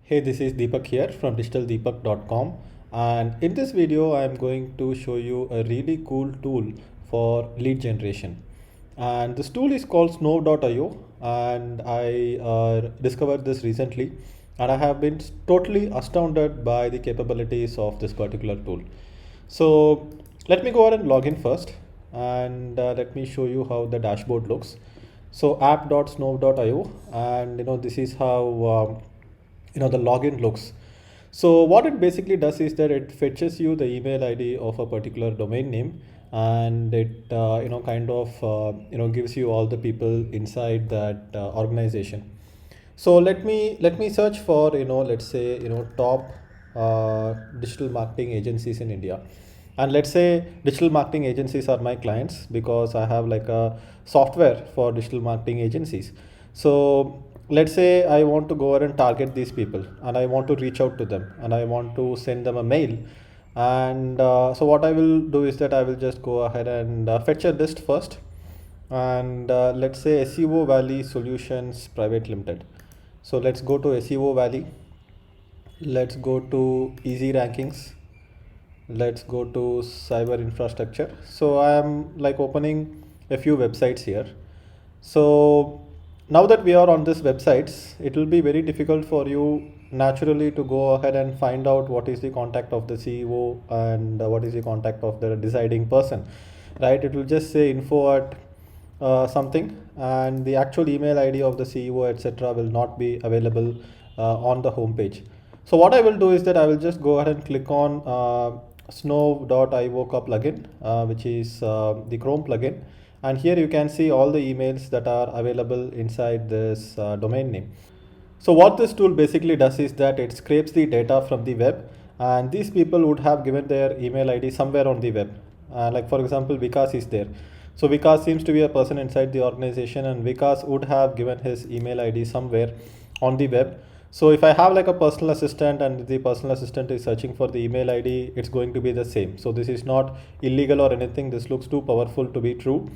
Hey, this is Deepak here from digitaldeepak.com, and in this video I am going to show you a really cool tool for lead generation. And this tool is called Snow.io, and I discovered this recently, and I have been totally astounded by the capabilities of this particular tool. So let me go ahead and log in first, and let me show you how the dashboard looks. So app.snow.io, and this is how the login looks. So what it basically does is that it fetches you the email ID of a particular domain name, and it kind of gives you all the people inside that organization. So let me search for let's say top digital marketing agencies in India, and let's say digital marketing agencies are my clients because I have like a software for digital marketing agencies. So let's say I want to go ahead and target these people, and I want to reach out to them, and I want to send them a mail. And so what I will do is that I will just go ahead and fetch a list first, and let's say SEO Valley Solutions Private Limited. So let's go to SEO Valley. Let's go to Easy Rankings. Let's go to Cyber Infrastructure. So I am like opening a few websites here. So now that we are on these websites, it will be very difficult for you naturally to go ahead and find out what is the contact of the CEO and what is the contact of the deciding person, right? It will just say info at something, and the actual email ID of the CEO, etc., will not be available on the home page. So what I will do is that I will just go ahead and click on snow.io plugin, which is the Chrome plugin, and here you can see all the emails that are available inside this domain name. So what this tool basically does is that it scrapes the data from the web, and these people would have given their email ID somewhere on the web. Like for example, Vikas is there. So Vikas seems to be a person inside the organization, and Vikas would have given his email ID somewhere on the web. So if I have like a personal assistant and the personal assistant is searching for the email ID, it's going to be the same. So this is not illegal or anything. This looks too powerful to be true,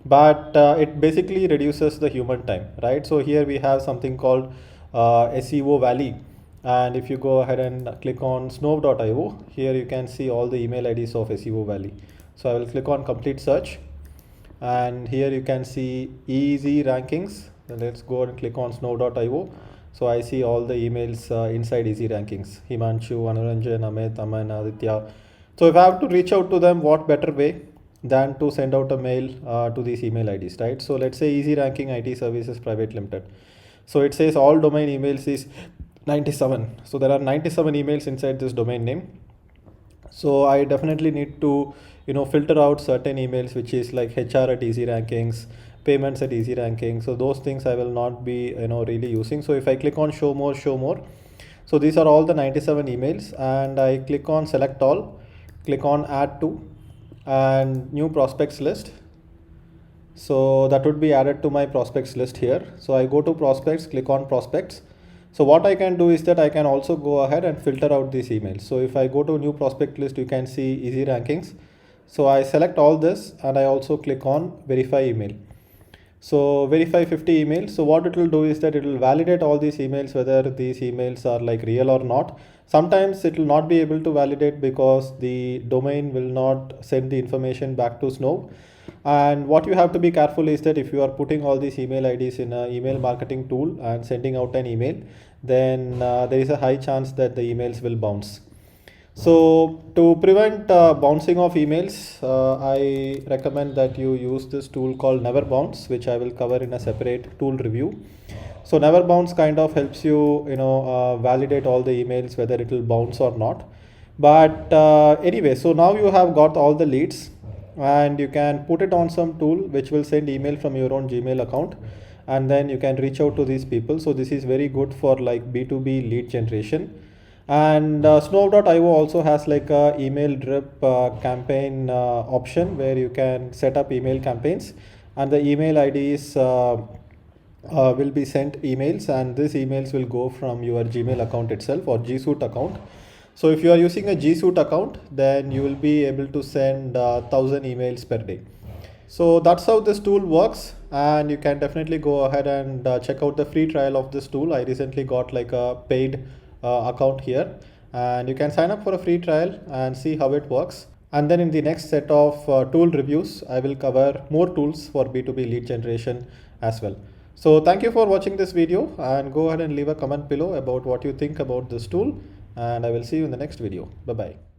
but it basically reduces the human time, right? So here we have something called SEO Valley, and if you go ahead and click on snow.io, here you can see all the email IDs of SEO Valley. So I will click on complete search, and here you can see easy rankings. Let's go and click on snow.io. So I see all the emails inside easy rankings: Himanshu, Anuranjan, Amit, Aman, Aditya. So if I have to reach out to them, what better way than to send out a mail to these email IDs, right? So let's say easy ranking IT services private limited. So it says all domain emails is 97. So there are 97 emails inside this domain name. So I definitely need to filter out certain emails, which is like HR at easy rankings, payments at easy rankings. So those things I will not be really using. So if I click on show more, so these are all the 97 emails, and I click on select all, click on add to, and new prospects list. So that would be added to my prospects list here. So I go to prospects, click on prospects. So what I can do is that I can also go ahead and filter out these emails. So if I go to new prospect list, you can see easy rankings. So I select all this, and I also click on verify email. So verify 50 emails. So what it will do is that it will validate all these emails, whether these emails are like real or not. Sometimes it will not be able to validate because the domain will not send the information back to Snow. And what you have to be careful is that if you are putting all these email IDs in an email marketing tool and sending out an email, then there is a high chance that the emails will bounce. So to prevent bouncing of emails, I recommend that you use this tool called Never Bounce, which I will cover in a separate tool review. So Never Bounce kind of helps you, validate all the emails, whether it will bounce or not. But anyway, so now you have got all the leads, and you can put it on some tool which will send email from your own Gmail account, and then you can reach out to these people. So this is very good for like B2B lead generation. And snow.io also has like a email drip campaign option where you can set up email campaigns, and the email IDs will be sent emails, and these emails will go from your Gmail account itself or G Suite account. So if you are using a G Suite account, then you will be able to send 1,000 emails per day. So that's how this tool works, and you can definitely go ahead and check out the free trial of this tool. I recently got like a paid account here, and you can sign up for a free trial and see how it works. And then in the next set of tool reviews, I will cover more tools for B2B lead generation as well. So thank you for watching this video, and go ahead and leave a comment below about what you think about this tool, and I will see you in the next video. Bye bye.